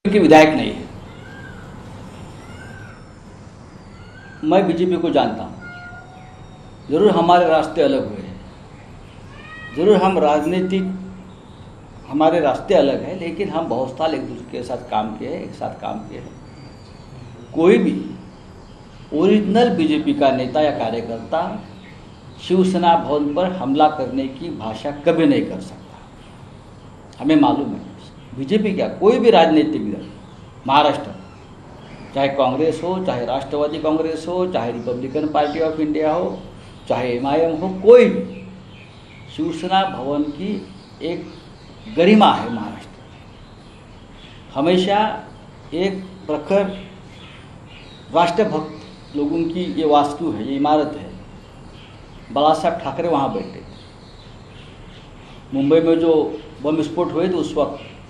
के विधायक नहीं है। मैं बीजेपी को जानता हूँ। ज़रूर हमारे रास्ते अलग हुए हैं, ज़रूर हम राजनीतिक हमारे रास्ते अलग हैं, लेकिन हम बहुत साल एक दूसरे के साथ काम किए हैं, एक साथ काम किए हैं। कोई भी ओरिजिनल बीजेपी का नेता या कार्यकर्ता शिवसेना भवन पर हमला करने की भाषा कभी नहीं कर सकता। हमें मालूम है बीजेपी क्या, कोई भी राजनीतिक दल महाराष्ट्र, चाहे कांग्रेस हो, चाहे राष्ट्रवादी कांग्रेस हो, चाहे रिपब्लिकन पार्टी ऑफ इंडिया हो, चाहे MIM हो, कोई भी, शिवसेना भवन की एक गरिमा है महाराष्ट्र। हमेशा एक प्रखर राष्ट्रभक्त लोगों की ये वास्तु है, ये इमारत है। बाला साहब ठाकरे वहाँ बैठे थे। मुंबई में जो बम विस्फोट हुए थे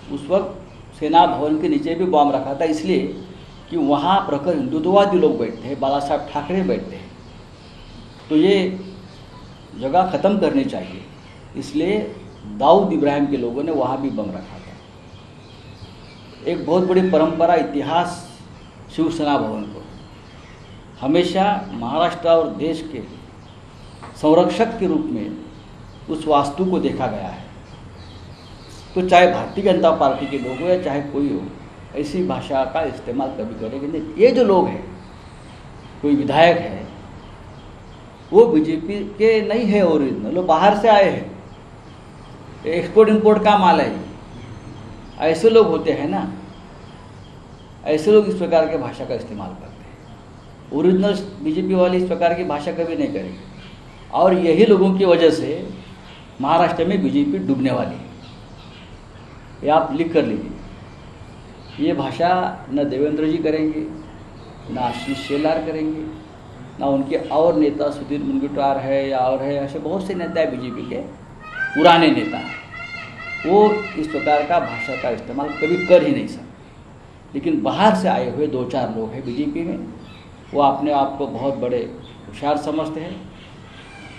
उस वक्त सेना भवन के नीचे भी बम रखा था, इसलिए कि वहाँ प्रखर हिंदुत्ववादी लोग बैठते हैं, बाला साहब ठाकरे बैठते हैं। तो ये जगह ख़त्म करनी चाहिए, इसलिए दाऊद इब्राहिम के लोगों ने वहाँ भी बम रखा था। एक बहुत बड़ी परंपरा, इतिहास शिवसेना भवन को हमेशा महाराष्ट्र और देश के संरक्षक के रूप में उस वास्तु को देखा गया है। तो चाहे भारतीय जनता पार्टी के लोग हो या चाहे कोई हो, ऐसी भाषा का इस्तेमाल कभी करेंगे नहीं। ये जो लोग हैं, कोई विधायक है, वो बीजेपी के नहीं है ओरिजिनल, वो बाहर से आए हैं, एक्सपोर्ट इंपोर्ट का माल है। ऐसे लोग होते हैं ना, ऐसे लोग इस प्रकार के भाषा का इस्तेमाल करते हैं। ओरिजिनल बीजेपी वाले इस प्रकार की भाषा कभी नहीं करेंगे, और यही लोगों की वजह से महाराष्ट्र में बीजेपी डूबने वाली है। ये आप लिख कर लीजिए। ये भाषा न देवेंद्र जी करेंगे, न आशीष शेलार करेंगे, ना उनके और नेता सुधीर मुनगंटीवार है या और है, ऐसे बहुत से नेता है बीजेपी के, पुराने नेता हैं, वो इस प्रकार का भाषा का इस्तेमाल कभी कर ही नहीं सकते। लेकिन बाहर से आए हुए 2-4 लोग हैं बीजेपी में, वो अपने आप को बहुत बड़े होशियार समझते हैं।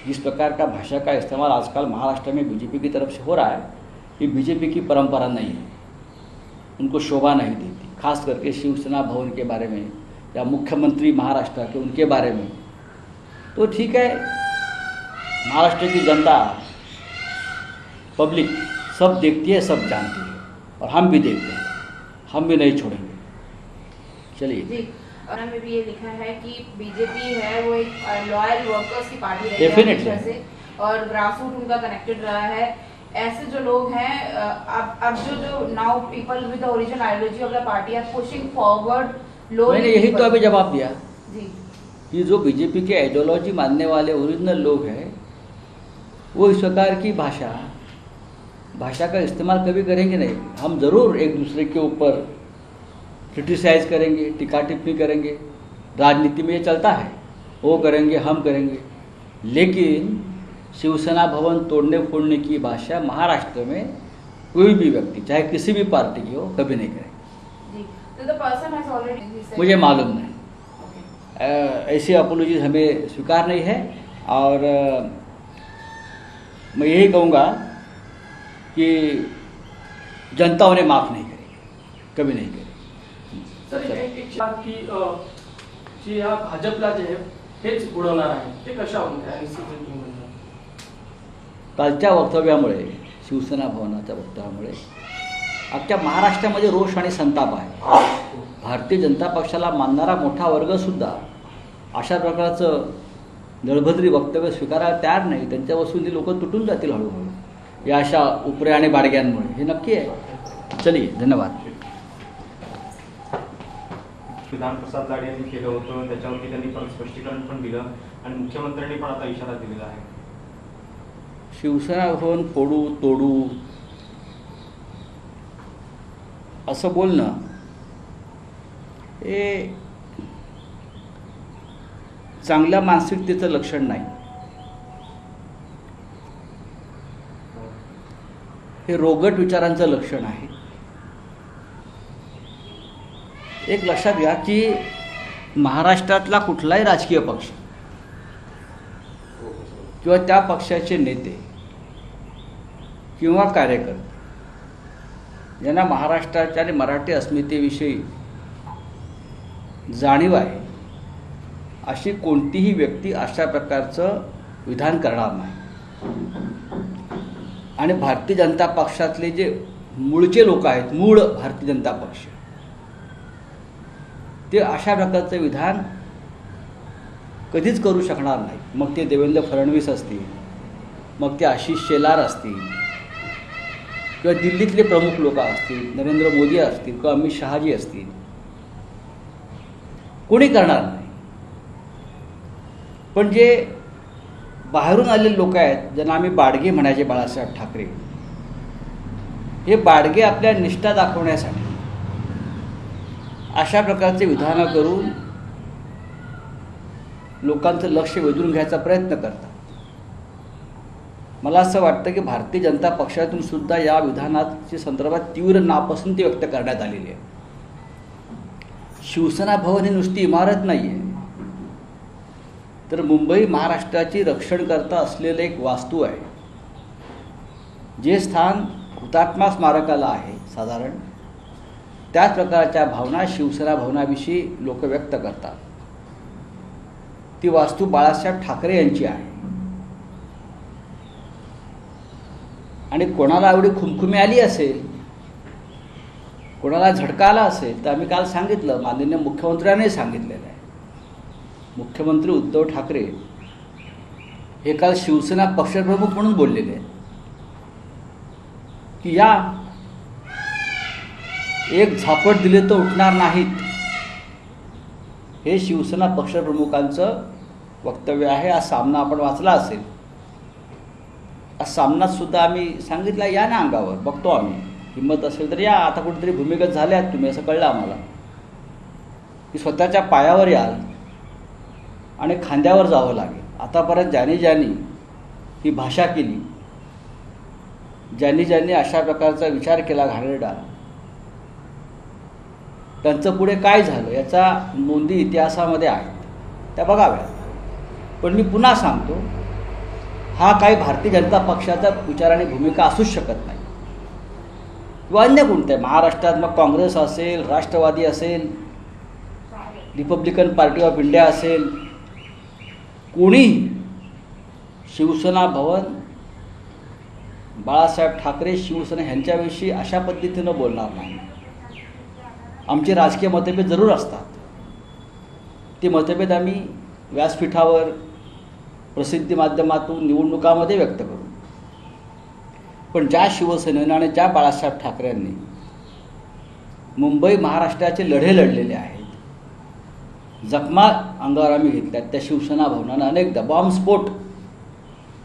जिस प्रकार का भाषा का इस्तेमाल आजकल महाराष्ट्र में बीजेपी की तरफ से हो रहा है, ये बीजेपी की परंपरा नहीं है, उनको शोभा नहीं देती। खास करके शिवसेना भवन के बारे में या मुख्यमंत्री महाराष्ट्र के उनके बारे में। तो ठीक है, महाराष्ट्र की जनता, पब्लिक सब देखती है, सब जानती है, और हम भी देखते हैं, हम भी नहीं छोड़ेंगे। चलिए जी। और हमें भी ये लिखा है कि बीजेपी है वो एक लॉयल वर्कर्स की पार्टी रही डेफिनेटली है से, और ग्रासरूट उनका कनेक्टेड रहा है। ऐसे जो लोग हैं, अब जो now people with the original ideology of the party are pushing forward लो। मैंने यही तो अभी जवाब दिया जी, कि जो बीजेपी के आइडियोलॉजी मानने वाले ओरिजिनल लोग हैं, वो इस प्रकार की भाषा का इस्तेमाल कभी करेंगे नहीं। हम ज़रूर एक दूसरे के ऊपर क्रिटिसाइज करेंगे, टिक्का टिप्पणी करेंगे, राजनीति में ये चलता है, वो करेंगे, हम करेंगे, लेकिन शिवसेना भवन तोड़ने फोड़ने की भाषा महाराष्ट्र में कोई भी व्यक्ति, चाहे किसी भी पार्टी की हो, कभी नहीं करेंगे। तो the person has already said। मुझे मालूम नहीं, ऐसी अपॉलॉजीज हमें स्वीकार नहीं है, और मैं यही कहूँगा कि जनता उन्हें माफ़ नहीं करेगी, कभी नहीं करेगी। सर, एक बात की जी, हा भाजपला जे आहे हेच बुडवणार आहे, ते कशावरून काय आणि सिद्ध म्हणतात? कालच्या वक्तव्यामुळे, शिवसेना भवनाच्या वक्तव्यामुळे अख्ख्या महाराष्ट्रामध्ये रोष आणि संताप आहे। भारतीय जनता पक्षाला मानणारा मोठा वर्गसुद्धा अशा प्रकारचं दळभद्री वक्तव्य स्वीकारायला तयार नाही। त्यांच्यापासून लोक तुटून जातील हळूहळू या अशा उपऱ्या आणि बाडग्यांमुळे, हे नक्की आहे। चलिए, धन्यवाद। विधानप्रसाद लाड यांनी केलं होतं, त्याच्यावरती त्यांनी परत स्पष्टीकरण पण दिलं, आणि मुख्यमंत्र्यांनी पण आता इशारा दिलेला आहे। शिवसेना भवन फोडू तोडू असं बोलणं हे चांगल्या मानसिकतेचं लक्षण नाही, हे रोगट विचारांचं लक्षण आहे। एक लक्षात घ्या की महाराष्ट्रातला कुठलाही राजकीय पक्ष किंवा त्या पक्षाचे नेते किंवा कार्यकर्ते ज्यांना महाराष्ट्राच्या आणि मराठी अस्मितेविषयी जाणीव आहे अशी कोणतीही व्यक्ती अशा प्रकारचं विधान करणार नाही. आणि भारतीय जनता पक्षातले जे मूळचे लोक आहेत, मूळ भारतीय जनता पक्ष, ते अशा प्रकारचं विधान कधीच करू शकणार नाही. मग ते देवेंद्र फडणवीस असतील, मग ते आशिष शेलार असतील, किंवा दिल्लीतले प्रमुख लोक असतील, नरेंद्र मोदी असतील, किंवा अमित शहाजी असतील, कोणी करणार नाही. पण जे बाहेरून आलेले लोक आहेत, ज्यांना आम्ही बाडगे म्हणायचे, बाळासाहेब ठाकरे, हे बाडगे आपल्या निष्ठा दाखवण्यासाठी अशा प्रकारचे विधानं करून लोकांचं लक्ष वेधून घ्यायचा प्रयत्न करतात. मला असं वाटतं की भारतीय जनता पक्षातून सुद्धा या विधानाच्या संदर्भात तीव्र नापसंती व्यक्त करण्यात आलेली आहे. शिवसेना भवन ही नुसती इमारत नाही आहे, तर मुंबई महाराष्ट्राची रक्षणकर्ता असलेलं एक वास्तू आहे. जे स्थान हुतात्मा स्मारकाला आहे साधारण त्याच प्रकारच्या भावना शिवसेना भवनाविषयी लोक व्यक्त करतात. ती वास्तू बाळासाहेब ठाकरे यांची आहे. आणि कोणाला एवढी खुमखुमी आली असेल, कोणाला झटका आला असेल, तर आम्ही काल सांगितलं, माननीय मुख्यमंत्र्यांनी सांगितलेलं आहे. मुख्यमंत्री उद्धव ठाकरे हे काल शिवसेना पक्षप्रमुख म्हणून बोललेले आहेत की या एक झापट दिले तर उठणार नाहीत. हे शिवसेना पक्षप्रमुखांचं वक्तव्य आहे. आज सामना आपण वाचला असेल. आज सामनात सुद्धा आम्ही सांगितलं, या ना अंगावर, बघतो आम्ही, हिंमत असेल तर या, आता कुठेतरी भूमिगत झाल्यात तुम्ही, असं कळलं आम्हाला की स्वतःच्या पायावर याल आणि खांद्यावर जावं लागेल. आतापर्यंत ज्यांनी ही भाषा केली, ज्यांनी अशा प्रकारचा विचार केला घाणेरडा, त्यांचं पुढे काय झालं याचा नोंदी इतिहासामध्ये आहेत, त्या बघाव्या. पण मी पुन्हा सांगतो, हा काही भारतीय जनता पक्षाचा विचार आणि भूमिका असूच शकत नाही, किंवा अन्य कोणत्या महाराष्ट्रात मग काँग्रेस असेल, राष्ट्रवादी असेल, रिपब्लिकन पार्टी ऑफ इंडिया असेल, कोणीही शिवसेना भवन, बाळासाहेब ठाकरे, शिवसेना ह्यांच्याविषयी अशा पद्धतीनं बोलणार नाही. आमचे राजकीय मतभेद जरूर असतात. ते मतभेद आम्ही व्यासपीठावर, प्रसिद्धी माध्यमातून, निवडणुकामध्ये व्यक्त करू. पण ज्या शिवसेनेनं आणि ज्या बाळासाहेब ठाकरेंनी मुंबई महाराष्ट्राचे लढे लढलेले आहेत, जखमा अंगावर आम्ही घेतल्यात, त्या शिवसेना भवनानं अनेकदा बॉम्बस्फोट,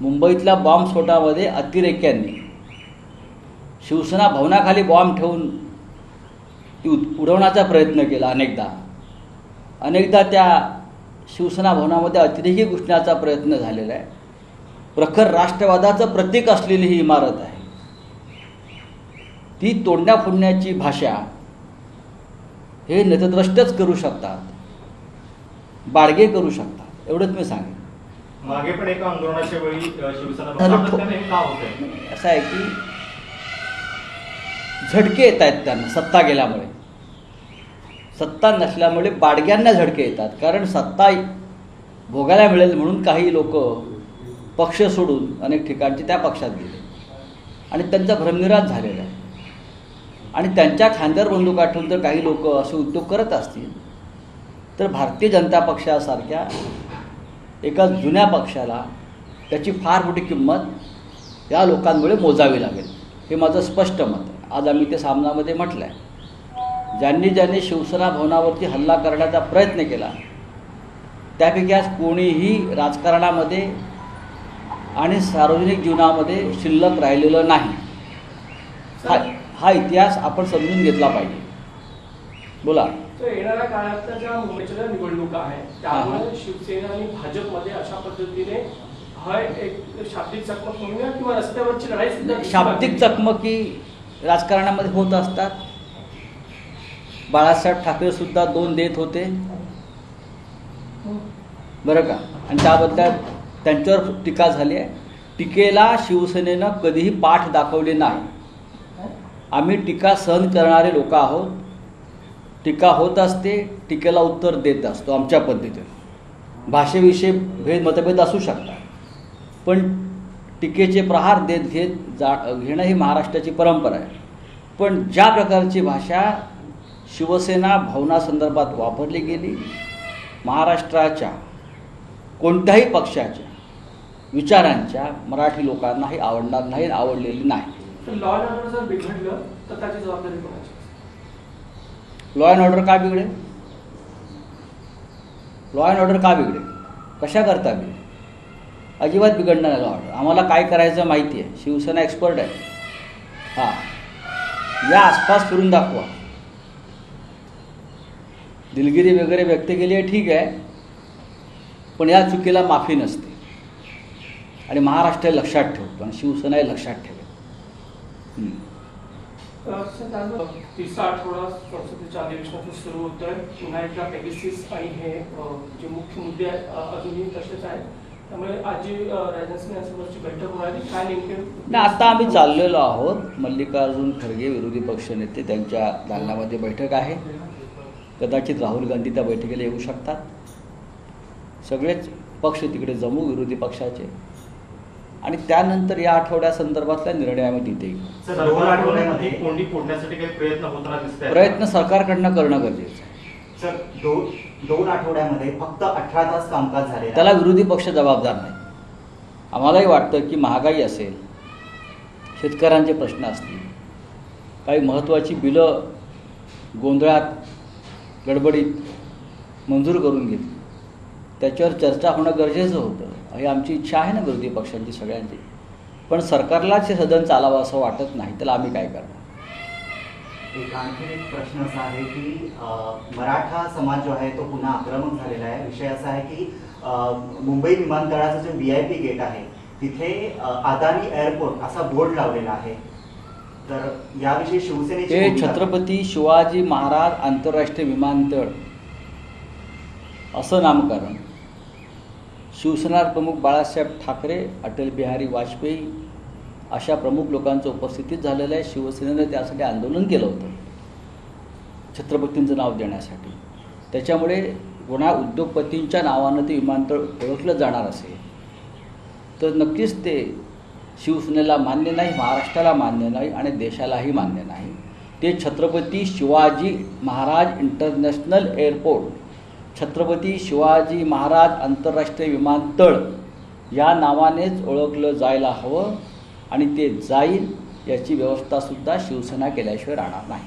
मुंबईतल्या बॉम्बस्फोटामध्ये अतिरेक्यांनी शिवसेना भवनाखाली बॉम्ब ठेवून ती उडवण्याचा प्रयत्न केला. अनेकदा त्या शिवसेना भवनामध्ये अतिरेकी घुसण्याचा प्रयत्न झालेला आहे. प्रखर राष्ट्रवादाचं प्रतीक असलेली ही इमारत आहे. ती तोडण्या फोडण्याची भाषा हे नेतृद्रष्टच करू शकतात, बाडगे करू शकतात, एवढंच मी सांगेन. मागे पण एका आंदोलनाच्या वेळी शिवसेना सातत्याने हे का होतंय? असं आहे की झटके येत आहेत त्यांना सत्ता गेल्यामुळे. सत्ता नसल्यामुळे बाडग्यांना झटके येतात. कारण सत्ता भोगायला मिळेल म्हणून काही लोक पक्ष सोडून अनेक ठिकाणचे त्या पक्षात गेले आणि त्यांचा भ्रमनिरास झालेला आहे. आणि त्यांच्या खांद्यावर बंदुका ठेवून जर काही लोक असे उद्योग करत असतील तर भारतीय जनता पक्षासारख्या एका जुन्या पक्षाला त्याची फार मोठी किंमत या लोकांमुळे मोजावी लागेल. हे माझं स्पष्ट मत आहे. आज आम्ही ते सामनामध्ये म्हटलं आहे, ज्यांनी शिवसेना भवनावरती हल्ला करण्याचा प्रयत्न केला त्यापैकी आज कोणीही राजकारणामध्ये आणि सार्वजनिक जीवनामध्ये शिल्लक राहिलेलं नाही. हा इतिहास आपण समजून घेतला पाहिजे. बोला. तर येणाऱ्या काळातल्या ज्या मुंबईच्या निवडणुका आहेत त्यामुळे शिवसेना आणि भाजपमध्ये अशा पद्धतीने हा एक शाब्दिक चकमक म्हणूया किंवा रस्त्यावरची लढाई सुद्धा, शाब्दिक चकमकी राजकारणामध्ये होत असतात. बाळासाहेब ठाकरे सुद्धा 2 देत होते बरं का, आणि त्याबद्दल त्यांच्यावर टीका झाली आहे. टीकेला शिवसेनेनं कधीही पाठ दाखवले नाही. आम्ही टीका सहन करणारे लोक आहोत. टीका होत असते, टीकेला उत्तर देत असतो आमच्या पद्धतीने. भाषेविषयी मतभेद असू शकतात, पण टीकेचे प्रहार देत घेणं ही महाराष्ट्राची परंपरा आहे. पण ज्या प्रकारची भाषा शिवसेना भवनासंदर्भात वापरली गेली, महाराष्ट्राच्या कोणत्याही पक्षाच्या विचारांच्या मराठी लोकांनाही आवडणार नाही, आवडलेली नाही. तर लॉ अँड ऑर्डर जर बिघडलं तर त्याची जबाबदारी कोणाची? लॉ अँड ऑर्डर का बिघडेल? लॉ अँड ऑर्डर का बिघडेल? कशा करता बिघडेल? अजिबात बिघडणार नाही लॉ ऑर्डर. आम्हाला काय करायचं माहिती आहे. शिवसेना एक्सपर्ट आहे. हां, या आसपास फिरून दाखवा. दिलगिरी वगैरे व्यक्त केली आहे, ठीक आहे, पण या चुकीला माफी नसते. आणि महाराष्ट्र हे लक्षात ठेवतो आणि शिवसेना हे लक्षात ठेवेल. तिसरा आठवडा संसदेच्या अधिवेशनाचं सुरू होत आहे. पुन्हा एकदा पेगासस आणि हे जे मुख्य मुद्दे अजूनही तसेच आहेत. त्यामुळे आज जी राजनाथ सिंह यांच्यासोबतची बैठक होणार आहे, काय नेमके? नाही, आता आम्ही चाललेलो आहोत. मल्लिकार्जुन खरगे विरोधी पक्षनेते, त्यांच्या दालनामध्ये बैठक आहे. कदाचित राहुल गांधी त्या बैठकीला येऊ शकतात. सगळेच पक्ष तिकडे जमू, विरोधी पक्षाचे, आणि त्यानंतर या आठवड्यासंदर्भातला निर्णय आम्ही तिथे घेऊ. सर, 2 आठवड्यामध्ये कोंडी फोडण्यासाठी काही प्रयत्न होताना दिसत आहेत? प्रयत्न सरकारकडनं करणं गरजेचं आहे. सर, 2 आठवड्यामध्ये फक्त 18 तास कामकाज झाले. त्याला विरोधी पक्ष जबाबदार नाही. आम्हालाही वाटतं की महागाई असेल, शेतकऱ्यांचे प्रश्न असतील, काही महत्त्वाची बिलं गोंधळात गडबडीत मंजूर करून घेतली, त्याच्यावर चर्चा होणं गरजेचं होतं. ही आमची इच्छा आहे ना विरोधी पक्षांची सगळ्यांची. पण सरकारलाच हे सदन चालावं असं वाटत नाही, त्याला आम्ही काय करणार? एक आणखी एक प्रश्न असा आहे की मराठा समाज जो आहे तो पुन्हा आक्रमक झालेला आहे. विषय असा आहे की मुंबई विमानतळाचं जे VIP गेट आहे तिथे अदानी एअरपोर्ट असा बोर्ड लावलेला आहे. तर याविषयी शिवसेनेची हे भूमिका- छत्रपती शिवाजी महाराज आंतरराष्ट्रीय विमानतळ असं नामकरण शिवसेना प्रमुख बाळासाहेब ठाकरे, अटल बिहारी वाजपेयी अशा प्रमुख लोकांच्या उपस्थितीत झालेलं आहे. शिवसेनेने त्यासाठी आंदोलन केलं होतं छत्रपतींचं नाव देण्यासाठी. त्याच्यामुळे कोणा उद्योगपतींच्या नावानं ते विमानतळ ओळखलं जाणार असेल तर नक्कीच ते शिवसेनेला मान्य नाही, महाराष्ट्राला मान्य नाही आणि देशालाही मान्य नाही. ते छत्रपती शिवाजी महाराज इंटरनॅशनल एअरपोर्ट, छत्रपती शिवाजी महाराज आंतरराष्ट्रीय विमानतळ या नावानेच ओळखलं जायला हवं आणि ते जाईल याची व्यवस्थासुद्धा शिवसेना केल्याशिवाय राहणार नाही.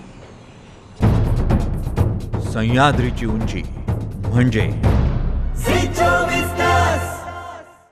सह्याद्रीची उंची म्हणजे